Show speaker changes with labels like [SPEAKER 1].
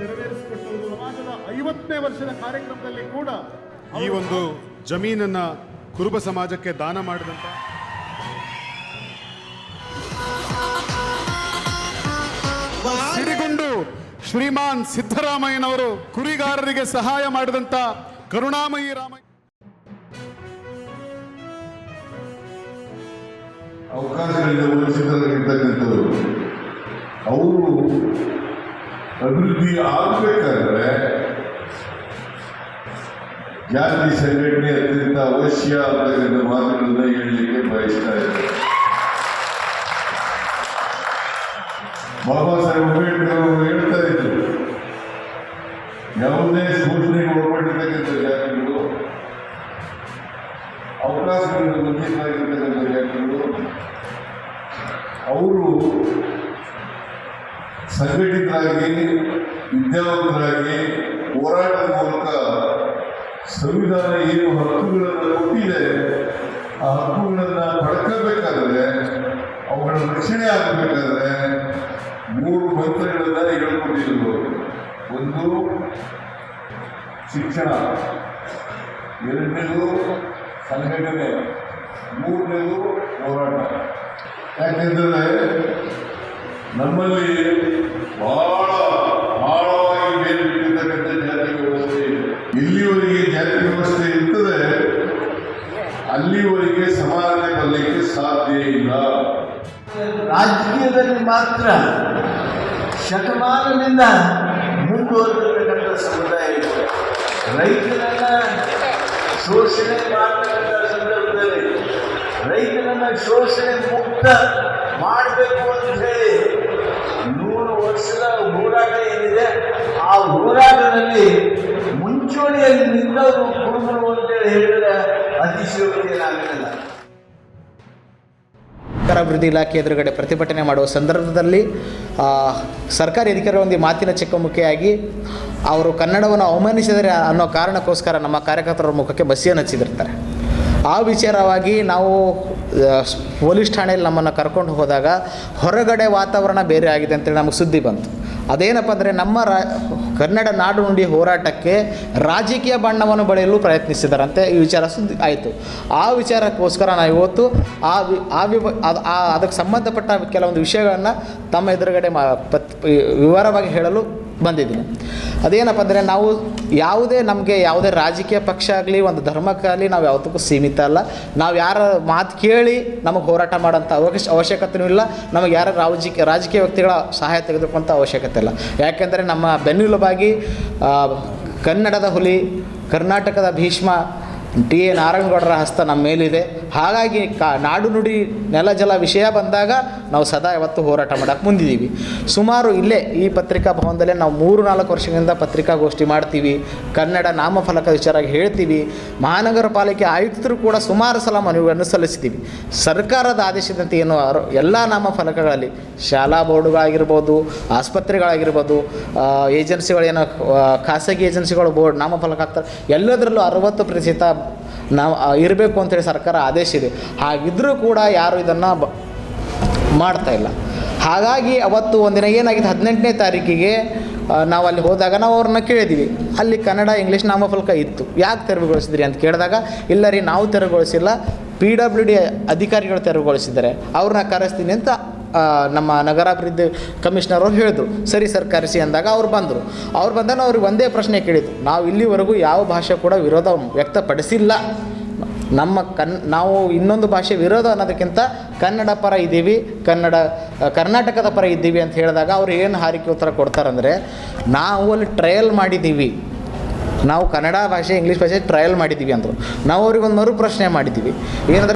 [SPEAKER 1] ನೆರವೇರಿಸಿಕೊಟ್ಟವರು. ಸಮಾಜದ 50ನೇ ವರ್ಷದ ಕಾರ್ಯಕ್ರಮದಲ್ಲಿ ಕೂಡ
[SPEAKER 2] ಈ ಒಂದು ಜಮೀನನ್ನ ಕುರುಬ ಸಮಾಜಕ್ಕೆ ದಾನ ಮಾಡಿದಂತ ಸಿರಿಗುಂಡು ಶ್ರೀಮಾನ್ ಸಿದ್ದರಾಮಯ್ಯನವರು ಕುರಿಗಾರರಿಗೆ ಸಹಾಯ ಮಾಡಿದಂತ ಕರುಣಾಮಯಿ ರಾಮಯ್ಯ
[SPEAKER 3] ಅವಕಾಶಗಳಿಂದ ವಂಚಿತರಾಗಿರ್ತಕ್ಕಂಥವ್ರು ಅವರು ಅಭಿವೃದ್ಧಿ ಆಗಬೇಕಾದ್ರೆ ಜಾತಿ ಸಂಘಟನೆ ಅತ್ಯಂತ ಅವಶ್ಯ ಅಂತಕ್ಕಂಥ ಮಾತುಗಳನ್ನ ಹೇಳಲಿಕ್ಕೆ ಬಯಸ್ತಾ ಇದ್ದಾರೆ. ಬಾಬಾ ಸಾಹೇಬ್ ಅಂಬೇಡ್ಕರ್ ಅವರು ಹೇಳ್ತಾ ಇದ್ರು, ಯಾವುದೇ ಶೋಷಣೆಗೆ ಒಳಪಟ್ಟಿರ್ತಕ್ಕಂಥ ಜಾತಿಗಳು, ಅವಕಾಶಗಳಿಂದ ವಂಚಿತರಾಗಿರ್ತಕ್ಕಂಥ ಜಾತಿಗಳು ಅವರು ಸಂಘಟಿತರಾಗಿ ವಿದ್ಯಾವಂತರಾಗಿ ಹೋರಾಟದ ಮೂಲಕ ಸಂವಿಧಾನ ಏನು ಹಕ್ಕುಗಳನ್ನು ಕೊಟ್ಟಿದೆ ಆ ಹಕ್ಕುಗಳನ್ನು ಪಡ್ಕೋಬೇಕಾದ್ರೆ ಅವುಗಳ ರಕ್ಷಣೆ ಆಗಬೇಕಾದ್ರೆ 3 ಮಂತ್ರಗಳನ್ನು ಹೇಳ್ಕೊಟ್ಟಿದ್ರು. ಒಂದು ಶಿಕ್ಷಣ, 2ನೇದು ಸಂಘಟನೆ, 3ನೇದು ಹೋರಾಟ. ಯಾಕೆಂದರೆ ನಮ್ಮಲ್ಲಿ ಬಹಳ ಆಳವಾಗಿ ಬೇರೆ ಬಿಟ್ಟಿರ್ತಕ್ಕಂಥ ಜಾತಿ ವ್ಯವಸ್ಥೆ ಇದೆ. ಎಲ್ಲಿವರೆಗೆ ಜಾತಿ ವ್ಯವಸ್ಥೆ ಇರ್ತದೆ ಅಲ್ಲಿವರೆಗೆ ಸಮಾನತೆ ಬರಲಿಕ್ಕೆ ಸಾಧ್ಯ ಇಲ್ಲ.
[SPEAKER 4] ರಾಜಕೀಯದಲ್ಲಿ ಮಾತ್ರ ಶತಮಾನದಿಂದ ಮುಂದುವರೆದಿರ್ತಕ್ಕಂಥ ಸಮುದಾಯ ಇದೆ. ರೈತರನ್ನ ಶೋಷಣೆ ಮಾಡತಕ್ಕಂಥ ಸಂದರ್ಭದಲ್ಲಿ ರೈತರನ್ನ ಶೋಷಣೆ ಮುಕ್ತ ಮಾಡಬೇಕು ಅಂತ ಹೇಳಿ 100 ವರ್ಷದ ಹೋರಾಟ ಏನಿದೆ ಆ ಹೋರಾಟದಲ್ಲಿ ಮುಂಚೂಣಿಯಲ್ಲಿ ನಿಂತವರು ಕುರುಬರು ಅಂತೇಳಿ ಹೇಳಿದ್ರೆ ಅತಿಶಯೋಕ್ತಿ ಏನಾಗಲಿಲ್ಲ.
[SPEAKER 5] ಅಭಿವೃದ್ಧಿ ಇಲಾಖೆ ಎದುರುಗಡೆ ಪ್ರತಿಭಟನೆ ಮಾಡುವ ಸಂದರ್ಭದಲ್ಲಿ ಸರ್ಕಾರಿ ಅಧಿಕಾರಿಗಳ ಒಂದು ಮಾತಿನ ಚಕಮಕಿಯಾಗಿ ಅವರು ಕನ್ನಡವನ್ನು ಅವಮಾನಿಸಿದರೆ ಅನ್ನೋ ಕಾರಣಕ್ಕೋಸ್ಕರ ನಮ್ಮ ಕಾರ್ಯಕರ್ತರ ಮುಖಕ್ಕೆ ಬಸ್ಸಿಯನ್ನು ಹಚ್ಚಿದಿರ್ತಾರೆ. ಆ ವಿಚಾರವಾಗಿ ನಾವು ಪೊಲೀಸ್ ಠಾಣೆಯಲ್ಲಿ ನಮ್ಮನ್ನು ಕರ್ಕೊಂಡು ಹೋದಾಗ ಹೊರಗಡೆ ವಾತಾವರಣ ಬೇರೆ ಆಗಿದೆ ಅಂತೇಳಿ ನಮಗೆ ಸುದ್ದಿ ಬಂತು. ಅದೇನಪ್ಪ ಅಂದರೆ ನಮ್ಮ ಕನ್ನಡ ನಾಡು ನುಡಿ ಹೋರಾಟಕ್ಕೆ ರಾಜಕೀಯ ಬಣ್ಣವನ್ನು ಬಳಿಯಲು ಪ್ರಯತ್ನಿಸಿದಾರಂತೆ ಈ ವಿಚಾರ ಸುದ್ದಿ ಆಯಿತು. ಆ ವಿಚಾರಕ್ಕೋಸ್ಕರ ನಾವು ಇವತ್ತು ಅದಕ್ಕೆ ಸಂಬಂಧಪಟ್ಟ ಕೆಲವೊಂದು ವಿಷಯಗಳನ್ನು ತಮ್ಮ ಎದುರುಗಡೆ ವಿವರವಾಗಿ ಹೇಳಲು ಬಂದಿದ್ದೀನಿ. ಅದೇನಪ್ಪ ಅಂದರೆ ನಾವು ನಮಗೆ ಯಾವುದೇ ರಾಜಕೀಯ ಪಕ್ಷ ಆಗಲಿ ಒಂದು ಧರ್ಮಕ್ಕಾಗಲಿ ನಾವು ಯಾವತ್ತಕ್ಕೂ ಸೀಮಿತ ಅಲ್ಲ. ನಾವು ಯಾರ ಮಾತು ಕೇಳಿ ನಮಗೆ ಹೋರಾಟ ಮಾಡೋಂಥ ಅವಶ್ಯಕತೆಯೂ ಇಲ್ಲ. ನಮಗೆ ಯಾರ ರಾಜಕೀಯ ವ್ಯಕ್ತಿಗಳ ಸಹಾಯ ತೆಗೆದುಕೊಂಥ ಅವಶ್ಯಕತೆ ಇಲ್ಲ. ಯಾಕೆಂದರೆ ನಮ್ಮ ಬೆನ್ನೆಲುಬಾಗಿ ಕನ್ನಡದ ಹುಲಿ, ಕರ್ನಾಟಕದ ಭೀಷ್ಮ ಟಿ.ಎ. ನಾರಾಯಣಗೌಡರ ಹಸ್ತ ನಮ್ಮ ಮೇಲಿದೆ. ಹಾಗಾಗಿ ನಾಡು ನುಡಿ ನೆಲ ಜಲ ವಿಷಯ ಬಂದಾಗ ನಾವು ಸದಾ ಯಾವತ್ತು ಹೋರಾಟ ಮಾಡೋಕ್ಕೆ ಮುಂದಿದ್ದೀವಿ. ಸುಮಾರು ಇಲ್ಲೇ ಈ ಪತ್ರಿಕಾ ಭವನದಲ್ಲೇ ನಾವು 3-4 ವರ್ಷಗಳಿಂದ ಪತ್ರಿಕಾಗೋಷ್ಠಿ ಮಾಡ್ತೀವಿ. ಕನ್ನಡ ನಾಮಫಲಕ ವಿಚಾರವಾಗಿ ಹೇಳ್ತೀವಿ. ಮಹಾನಗರ ಪಾಲಿಕೆ ಆಯುಕ್ತರು ಕೂಡ ಸುಮಾರು ಸಲ ಮನವಿಯನ್ನು ಸಲ್ಲಿಸಿದ್ದೀವಿ. ಸರ್ಕಾರದ ಆದೇಶದಂತೆ ಏನು ಎಲ್ಲ ನಾಮಫಲಕಗಳಲ್ಲಿ ಶಾಲಾ ಬೋರ್ಡುಗಳಾಗಿರ್ಬೋದು, ಆಸ್ಪತ್ರೆಗಳಾಗಿರ್ಬೋದು, ಏಜೆನ್ಸಿಗಳೇನೋ ಖಾಸಗಿ ಏಜೆನ್ಸಿಗಳು ಬೋರ್ಡ್ ನಾಮಫಲಕ ಹಾಕ್ತಾರೆ. ಎಲ್ಲದರಲ್ಲೂ 60% ನಾವು ಇರಬೇಕು ಅಂತೇಳಿ ಸರ್ಕಾರ ಆದೇಶ ಇದೆ. ಹಾಗಿದ್ದರೂ ಕೂಡ ಯಾರು ಇದನ್ನು ಮಾಡ್ತಾ ಇಲ್ಲ. ಹಾಗಾಗಿ ಅವತ್ತು ಒಂದಿನ ಏನಾಗಿದೆ, 18ನೇ ತಾರೀಕಿಗೆ ನಾವು ಅಲ್ಲಿ ಹೋದಾಗ ನಾವು ಅವ್ರನ್ನ ಕೇಳಿದ್ದೀವಿ, ಅಲ್ಲಿ ಕನ್ನಡ ಇಂಗ್ಲೀಷ್ ನಾಮಫಲಕ ಇತ್ತು, ಯಾಕೆ ತೆರವುಗೊಳಿಸಿದ್ರಿ ಅಂತ ಕೇಳಿದಾಗ, ಇಲ್ಲ ರೀ ನಾವು ತೆರವುಗೊಳಿಸಿಲ್ಲ, PWD ಅಧಿಕಾರಿಗಳು ತೆರವುಗೊಳಿಸಿದ್ದಾರೆ, ಅವ್ರನ್ನ ಕರೆಸ್ತೀನಿ ಅಂತ ನಮ್ಮ ನಗರಾಭಿವೃದ್ಧಿ ಕಮಿಷನರ್ ಅವರು ಹೇಳಿದ್ರು. ಸರಿ ಸರ್ ಕರೆಸಿ ಅಂದಾಗ ಅವ್ರು ಬಂದಾಗ ಅವ್ರಿಗೆ ಒಂದೇ ಪ್ರಶ್ನೆ ಕೇಳಿದ್ರು, ನಾವು ಇಲ್ಲಿವರೆಗೂ ಯಾವ ಭಾಷೆ ಕೂಡ ವಿರೋಧ ವ್ಯಕ್ತಪಡಿಸಿಲ್ಲ. ನಾವು ಇನ್ನೊಂದು ಭಾಷೆ ವಿರೋಧ ಅನ್ನೋದಕ್ಕಿಂತ ಕನ್ನಡ ಪರ ಇದ್ದೀವಿ, ಕರ್ನಾಟಕದ ಪರ ಇದ್ದೀವಿ ಅಂತ ಹೇಳಿದಾಗ ಅವ್ರು ಏನು ಹಾರಿಕೆ ಉತ್ತರ ಕೊಡ್ತಾರಂದರೆ, ನಾವು ಅಲ್ಲಿ ಟ್ರಯಲ್ ಮಾಡಿದ್ದೀವಿ, ನಾವು ಕನ್ನಡ ಭಾಷೆ ಇಂಗ್ಲೀಷ್ ಭಾಷೆ ಟ್ರಯಲ್ ಮಾಡಿದ್ದೀವಿ ಅಂದರು. ನಾವು ಅವ್ರಿಗೆ ಒಂದು ಮರು ಪ್ರಶ್ನೆ ಮಾಡಿದ್ದೀವಿ, ಏನಂದರೆ